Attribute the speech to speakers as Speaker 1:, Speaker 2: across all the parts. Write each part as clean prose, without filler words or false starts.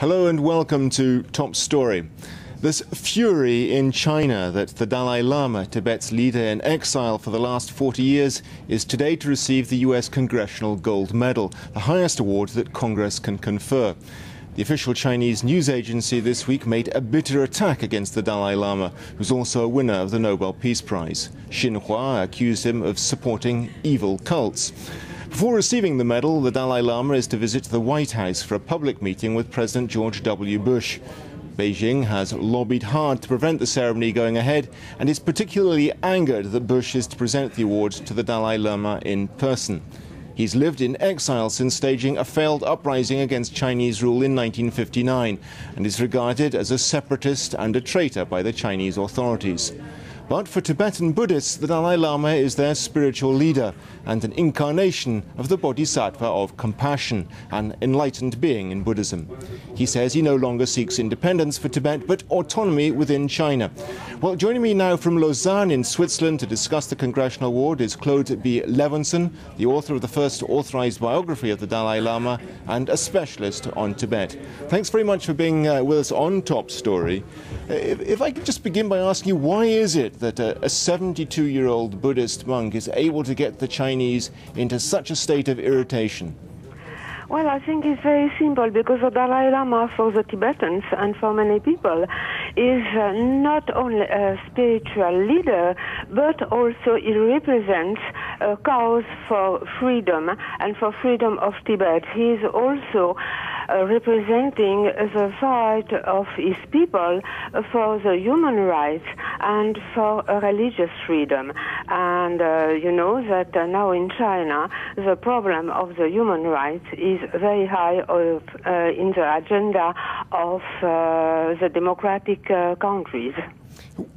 Speaker 1: Hello and welcome to Top Story. This fury in China that the Dalai Lama, Tibet's leader in exile for the last 40 years, is today to receive the US Congressional Gold Medal, the highest award that Congress can confer. The official Chinese news agency this week made a bitter attack against the Dalai Lama, who's also a winner of the Nobel Peace Prize. Xinhua accused him of supporting evil cults. Before receiving the medal, the Dalai Lama is to visit the White House for a public meeting with President George W. Bush. Beijing has lobbied hard to prevent the ceremony going ahead and is particularly angered that Bush is to present the award to the Dalai Lama in person. He's lived in exile since staging a failed uprising against Chinese rule in 1959 and is regarded as a separatist and a traitor by the Chinese authorities. But for Tibetan Buddhists, the Dalai Lama is their spiritual leader and an incarnation of the Bodhisattva of compassion, an enlightened being in Buddhism. He says he no longer seeks independence for Tibet, but autonomy within China. Well, joining me now from Lausanne in Switzerland to discuss the Congressional Award is Claude B. Levinson, the author of the first authorized biography of the Dalai Lama and a specialist on Tibet. Thanks very much for being with us on Top Story. If I could just begin by asking you, why is it that a 72-year-old Buddhist monk is able to get the Chinese into such a state of irritation?
Speaker 2: Well, I think it's very simple, because the Dalai Lama for the Tibetans and for many people is not only a spiritual leader, but also he represents a cause for freedom and for freedom of Tibet. He is also representing the fight of his people for the human rights and for religious freedom. And you know that now in China, the problem of the human rights is very high in the agenda of the democratic countries.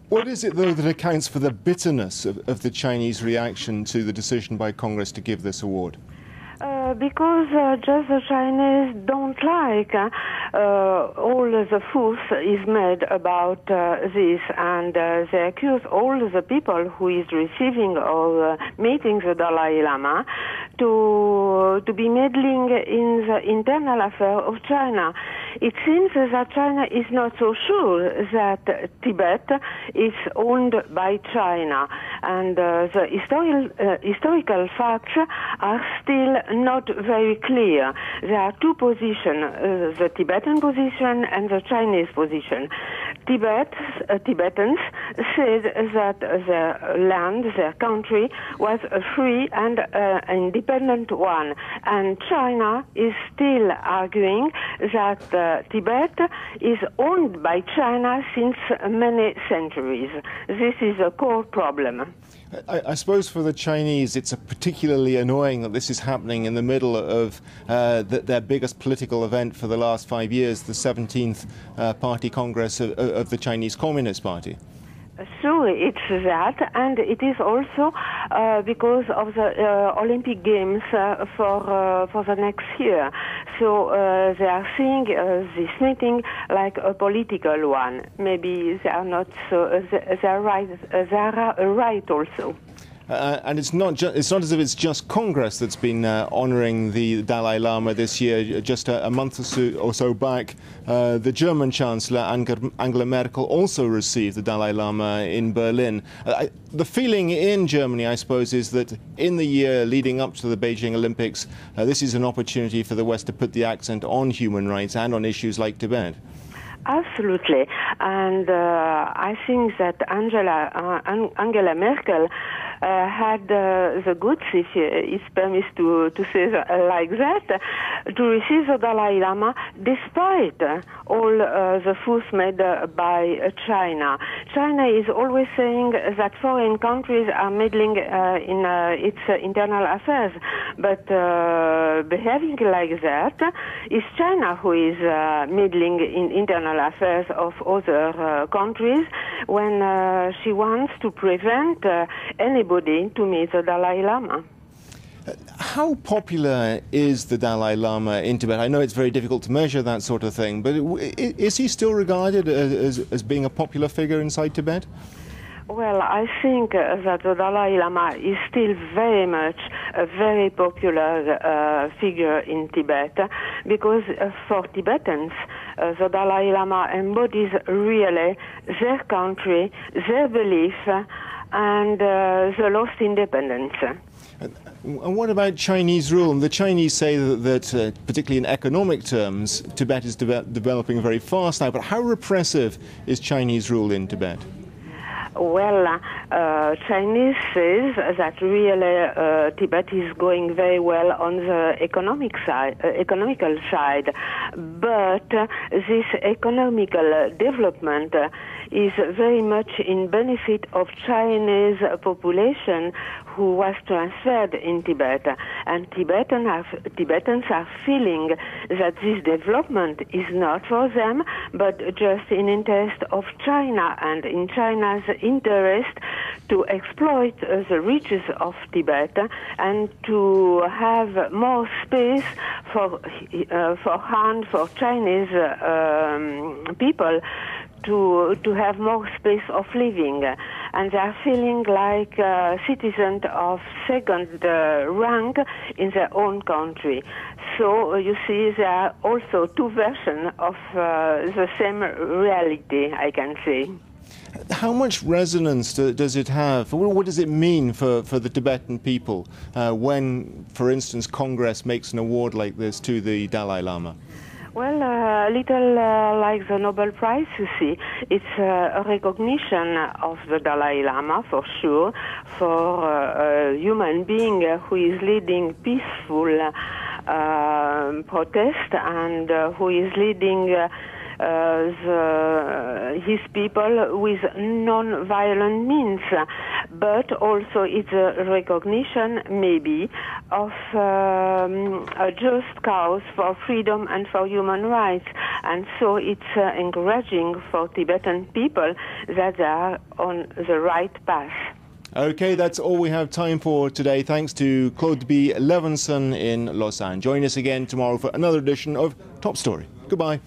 Speaker 1: What is it, though, that accounts for the bitterness of the Chinese reaction to the decision by Congress to give this award?
Speaker 2: Because just the Chinese don't like all the fuss is made about this, and they accuse all the people who is receiving or meeting the Dalai Lama to be meddling in the internal affair of China. It seems that China is not so sure that Tibet is owned by China, and the historical facts are still not very clear. There are two positions, the Tibetan position and the Chinese position. Tibetans said that their land, their country, was a free and independent one, and China is still arguing that Tibet is owned by China since many centuries. This is a core problem.
Speaker 1: I suppose for the Chinese it's particularly annoying that this is happening in the middle of their biggest political event for the last 5 years, the 17th Party Congress of the Chinese Communist Party.
Speaker 2: Sure, it's that, and it is also because of the Olympic Games for the next year. So they are seeing this meeting like a political one. Maybe they are not so. They are right. They are right also.
Speaker 1: And it's not as if it's just Congress that's been honouring the Dalai Lama this year. Just a month or so back, the German Chancellor Angela Merkel also received the Dalai Lama in Berlin. The feeling in Germany, I suppose, is that in the year leading up to the Beijing Olympics, this is an opportunity for the West to put the accent on human rights and on issues like Tibet.
Speaker 2: Absolutely, and I think that Angela Merkel had the goods, if it's permitted to say like that, to receive the Dalai Lama despite all the fuss made by China. China is always saying that foreign countries are meddling in its internal affairs, but behaving like that is China who is meddling in internal affairs of other countries when she wants to prevent anybody to meet the Dalai Lama.
Speaker 1: How popular is the Dalai Lama in Tibet? I know it's very difficult to measure that sort of thing, but is he still regarded as being a popular figure inside Tibet?
Speaker 2: Well, I think that the Dalai Lama is still very much a very popular figure in Tibet, because for Tibetans, the Dalai Lama embodies really their country, their belief, and the lost independence.
Speaker 1: And what about Chinese rule? The Chinese say that particularly in economic terms, Tibet is developing very fast now, but how repressive is Chinese rule in Tibet?
Speaker 2: Well, Chinese says that really Tibet is going very well on the economical side, but this economical development is very much in benefit of Chinese population who was transferred in Tibet, and Tibetans are feeling that this development is not for them, but just in interest of China and in China's interest to exploit the riches of Tibet and to have more space for Chinese people to have more space of living, and they are feeling like citizens of second rank in their own country. So you see, there are also two versions of the same reality, I can say.
Speaker 1: How much resonance does it have? What does it mean for the Tibetan people when, for instance, Congress makes an award like this to the Dalai Lama?
Speaker 2: Well, a little like the Nobel Prize, you see. It's a recognition of the Dalai Lama, for sure, for a human being who is leading peaceful protest and who is leading his people with non-violent means, but also it's a recognition maybe of a just cause for freedom and for human rights, and so it's encouraging for Tibetan people that they are on the right path.
Speaker 1: Okay, that's all we have time for today. Thanks to Claude B. Levinson in Lausanne. Join us again tomorrow for another edition of Top Story. Goodbye.